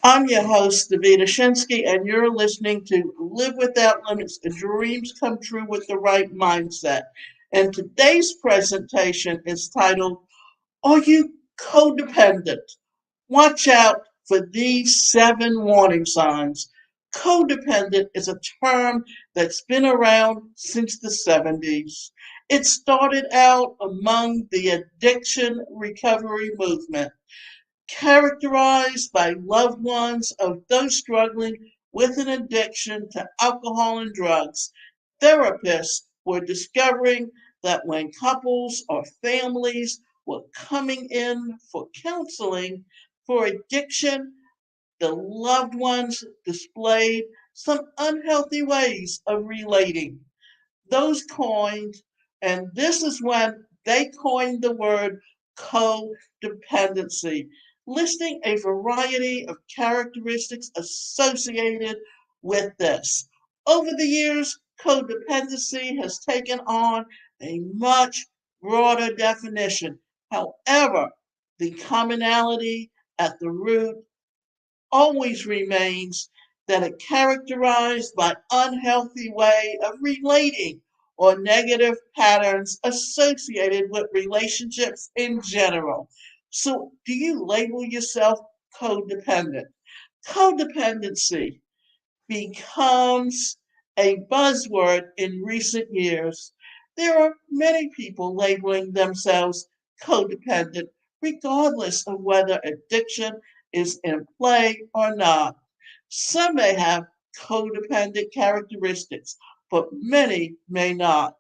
I'm your host, Davida Shinsky, and you're listening to Live Without Limits, the Dreams Come True with the Right Mindset. And today's presentation is titled, Are You Codependent? Watch out for these 7 warning signs. Codependent is a term that's been around since the 70s. It started out among the addiction recovery movement, characterized by loved ones of those struggling with an addiction to alcohol and drugs. Therapists were discovering that when couples or families were coming in for counseling for addiction, the loved ones displayed some unhealthy ways of relating. Those coined, and this is when they coined the word codependency, listing a variety of characteristics associated with this. Over the years, codependency has taken on a much broader definition. However, the commonality at the root always remains that it characterized by unhealthy way of relating or negative patterns associated with relationships in general. So do you label yourself codependent? Codependency becomes a buzzword in recent years. There are many people labeling themselves codependent, regardless of whether addiction is in play or not. Some may have codependent characteristics, but many may not.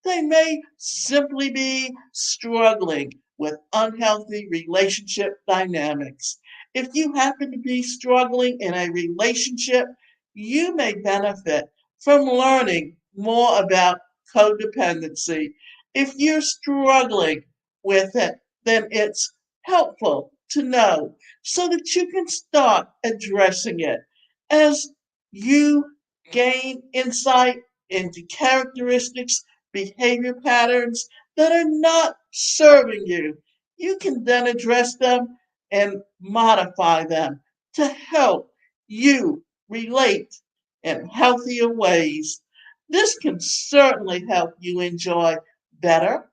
They may simply be struggling with unhealthy relationship dynamics. If you happen to be struggling in a relationship, you may benefit from learning more about codependency. If you're struggling with it, then it's helpful to know so that you can start addressing it. As you gain insight into characteristics, behavior patterns that are not serving you, you can then address them and modify them to help you relate in healthier ways. This can certainly help you enjoy better,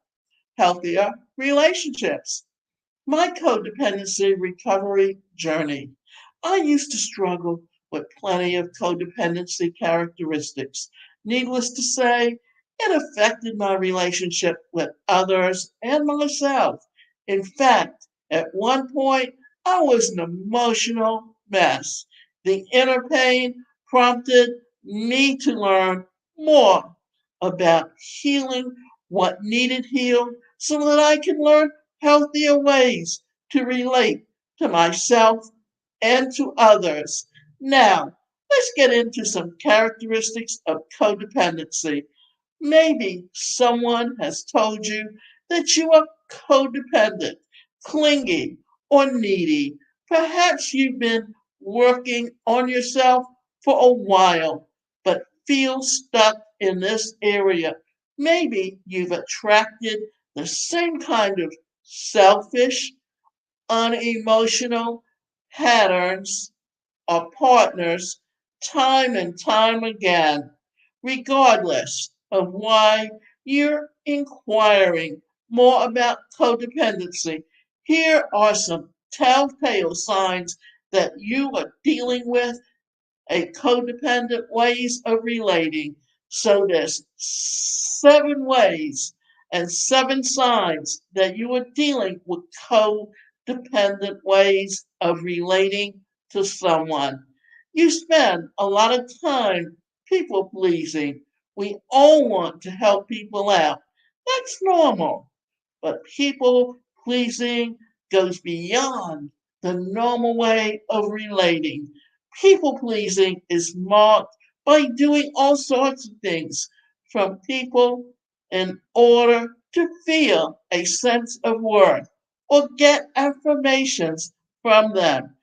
healthier relationships. My codependency recovery journey. I used to struggle with plenty of codependency characteristics. Needless to say, it affected my relationship with others and myself. In fact, at one point, I was an emotional mess. The inner pain prompted me to learn more about healing what needed healed so that I can learn healthier ways to relate to myself and to others. Now, let's get into some characteristics of codependency. Maybe someone has told you that you are codependent, clingy, or needy. Perhaps you've been working on yourself for a while, but feel stuck in this area. Maybe you've attracted the same kind of selfish, unemotional patterns or partners time and time again, regardless of why you're inquiring more about codependency. Here are some telltale signs that you are dealing with a codependent ways of relating. So there's 7 ways and 7 signs that you are dealing with codependent ways of relating to someone. You spend a lot of time people pleasing. We all want to help people out. That's normal. But people pleasing goes beyond the normal way of relating. People pleasing is marked by doing all sorts of things from people in order to feel a sense of worth or get affirmations from them.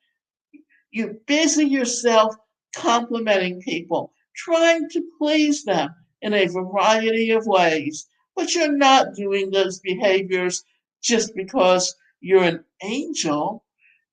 You busy yourself complimenting people, trying to please them in a variety of ways, but you're not doing those behaviors just because you're an angel.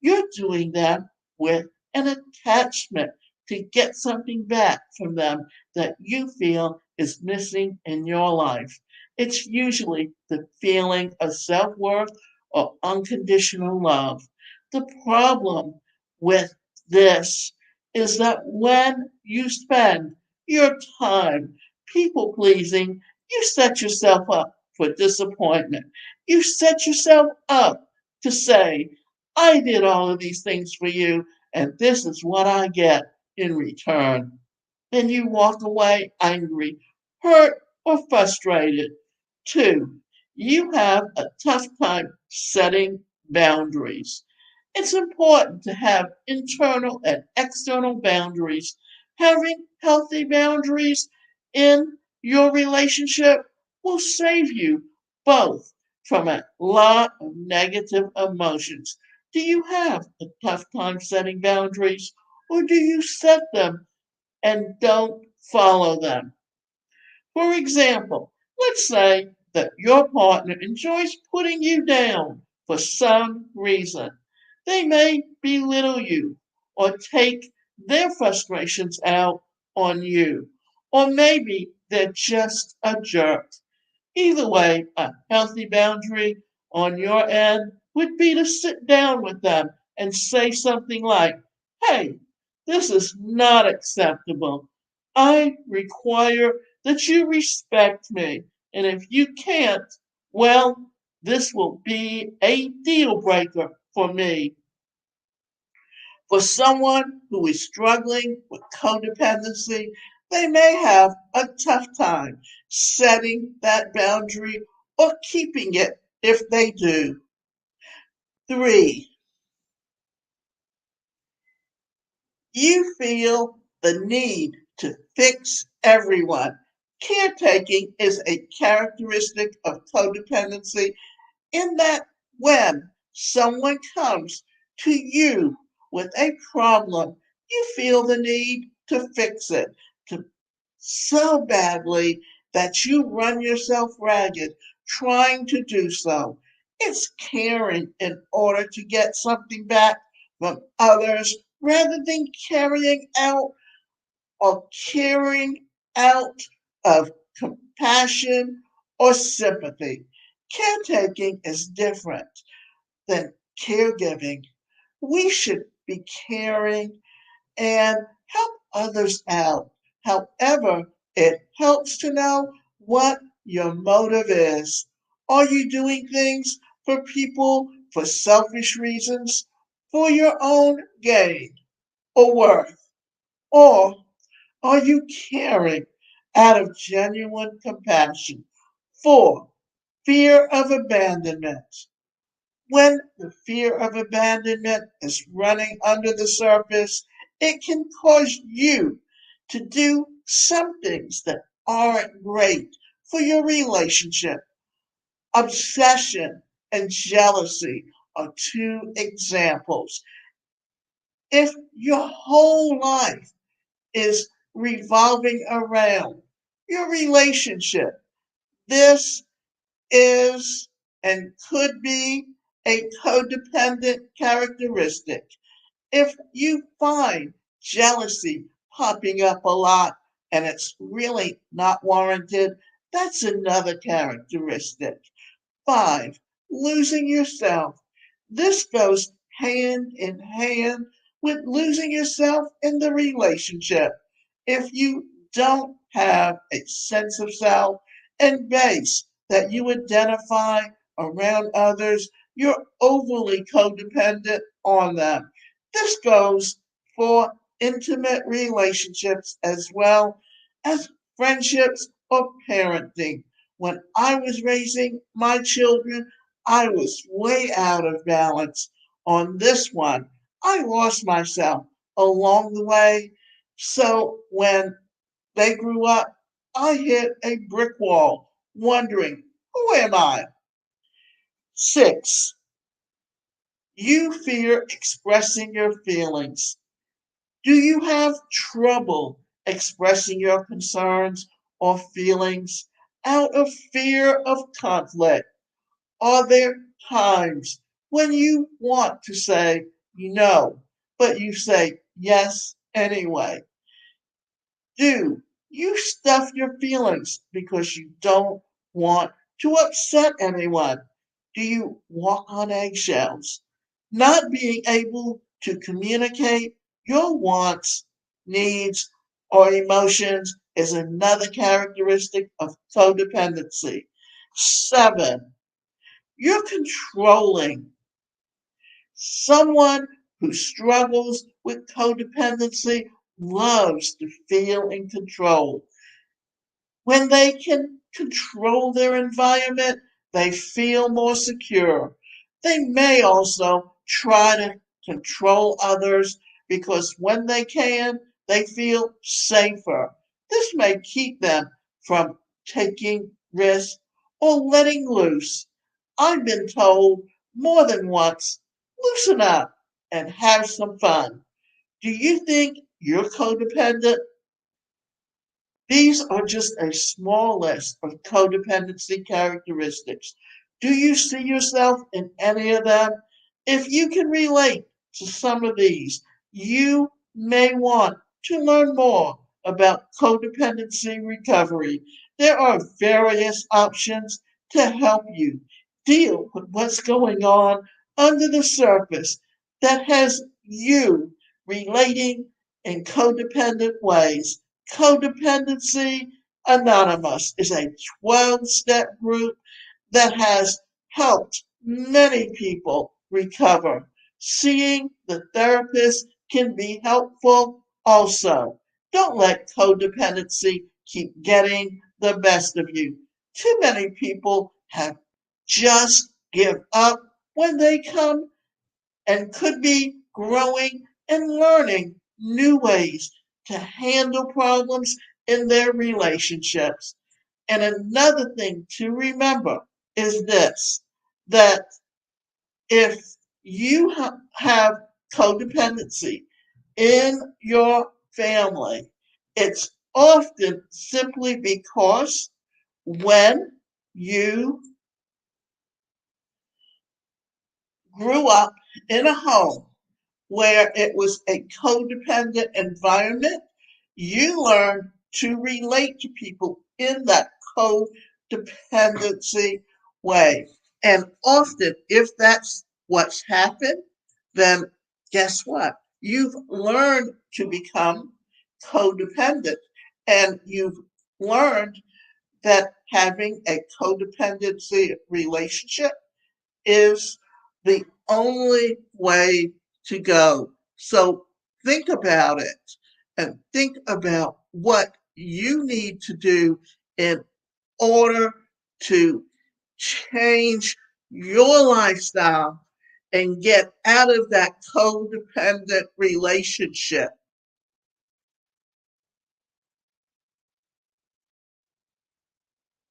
You're doing them with an attachment to get something back from them that you feel is missing in your life. It's usually the feeling of self worth or unconditional love. The problem with this is that when you spend your time people pleasing, you set yourself up for disappointment. You set yourself up to say, I did all of these things for you, and this is what I get in return. Then you walk away angry, hurt, or frustrated. Two, you have a tough time setting boundaries. It's important to have internal and external boundaries. Having healthy boundaries in your relationship will save you both from a lot of negative emotions. Do you have a tough time setting boundaries, or do you set them and don't follow them? For example, let's say that your partner enjoys putting you down for some reason. They may belittle you or take their frustrations out on you, or maybe they're just a jerk. Either way, a healthy boundary on your end would be to sit down with them and say something like, hey, this is not acceptable. I require that you respect me. And if you can't, well, this will be a deal breaker for me. For someone who is struggling with codependency, they may have a tough time setting that boundary or keeping it if they do. Three, you feel the need to fix everyone. Caretaking is a characteristic of codependency in that when someone comes to you with a problem, you feel the need to fix it to so badly that you run yourself ragged trying to do so. It's caring in order to get something back from others rather than carrying out or caring out of compassion or sympathy. Caretaking is different than caregiving. We should be caring and help others out. However, it helps to know what your motive is. Are you doing things for people for selfish reasons, for your own gain or worth? Or are you caring out of genuine compassion? 4. Fear of abandonment. When the fear of abandonment is running under the surface, it can cause you to do some things that aren't great for your relationship. Obsession and jealousy are two examples. If your whole life is revolving around your relationship, this is and could be a codependent characteristic. If you find jealousy popping up a lot and it's really not warranted, that's another characteristic. 5. Losing yourself. This goes hand in hand with losing yourself in the relationship. If you don't have a sense of self and base that you identify around others, you're overly codependent on them. This goes for intimate relationships as well as friendships or parenting. When I was raising my children, I was way out of balance on this one. I lost myself along the way. So when they grew up, I hit a brick wall, wondering, who am I? 6. You fear expressing your feelings. Do you have trouble expressing your concerns or feelings out of fear of conflict? Are there times when you want to say no, but you say yes anyway? Do you stuff your feelings because you don't want to upset anyone? Do you walk on eggshells? Not being able to communicate your wants, needs, or emotions is another characteristic of codependency. 7, you're controlling. Someone who struggles with codependency loves to feel in control. When they can control their environment, they feel more secure. They may also try to control others because when they can, they feel safer. This may keep them from taking risks or letting loose. I've been told more than once, loosen up and have some fun. Do you think you're codependent? These are just a small list of codependency characteristics. Do you see yourself in any of them? If you can relate to some of these, you may want to learn more about codependency recovery. There are various options to help you deal with what's going on under the surface that has you relating in codependent ways. Codependency Anonymous is a 12-step group that has helped many people recover. Seeing the therapist can be helpful also. Don't let codependency keep getting the best of you. Too many people have just give up when they come and could be growing and learning new ways to handle problems in their relationships. And another thing to remember is this, that if you have codependency in your family, it's often simply because when you grew up in a home where it was a codependent environment, you learn to relate to people in that codependency way. And often, if that's what's happened, then guess what? You've learned to become codependent, and you've learned that having a codependency relationship is the only way to go. So think about it and think about what you need to do in order to change your lifestyle and get out of that codependent relationship.